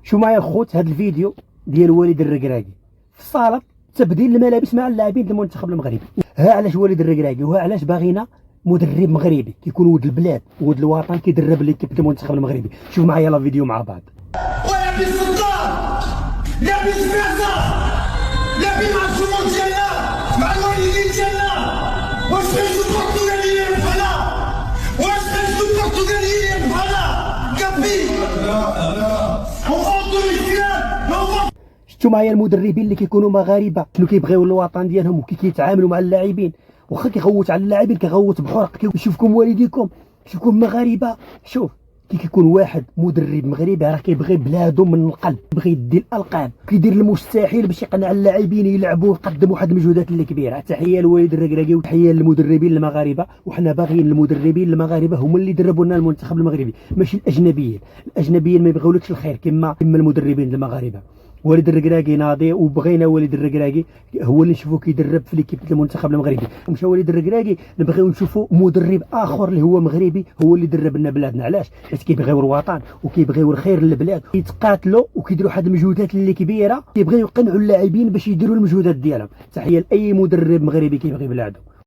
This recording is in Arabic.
شو معايا الخوت هذا الفيديو ديال وليد الركراكي في الصاله تبديل الملابس مع اللاعبين المنتخب المغربي. ها علاش وليد الركراكي وها علاش باغينا مدرب مغربي كيكون ولد البلاد ولد الوطن كيدرب ليكيب المنتخب المغربي. شوف معايا لا فيديو مع بعض. ولابس الدار لابس بيزا لابس مع الجمهور ديالنا مع الوالدين ديالنا. واش بغيتو البرتغاليين بحالنا؟ واش بغيتو البرتغاليين بحالنا؟ كابي شفتوا معايا المدربين اللي كيكونوا مغاربه شنو كيبغيو الوطن ديالهم وكي كيتعاملوا مع اللاعبين. واخا كيغوت على اللاعبين كيغوت بحرق. كيشوفكم والديكم شوفكم مغاربه. شوف كيكون واحد مدرب مغربي راه كيبغي بلادو من القلب، كيبغي يدي الالقاب، كيدير المستحيل باش يقنع اللاعبين يلعبوا ويقدموا واحد المجهودات اللي كبيره. تحيه لوليد الركراكي وتحيه للمدربين المغاربه. وحنا باغيين المدربين المغاربه هما اللي يدربوا لنا المنتخب المغربي ماشي الاجنبيين. الاجنبيين ما يبغيولكش الخير كما المدربين المغاربه. وليد الركراكي ناضي وبغينا وليد الركراكي هو اللي نشوفو كيدرب في ليكيب المنتخب المغربي. مشى وليد الركراكي نبغيو نشوفو مدرب اخر اللي هو مغربي هو اللي يدرب لنا بلادنا. علاش؟ حيت كيبغيو الوطن وكيبغيو الخير للبلاد، يتقاتلوا وكيديروا واحد المجهودات اللي كبيره، كيبغيو يقنعوا اللاعبين باش يديروا المجهودات ديالهم. تحيه لاي مدرب مغربي كيبغي بلاده.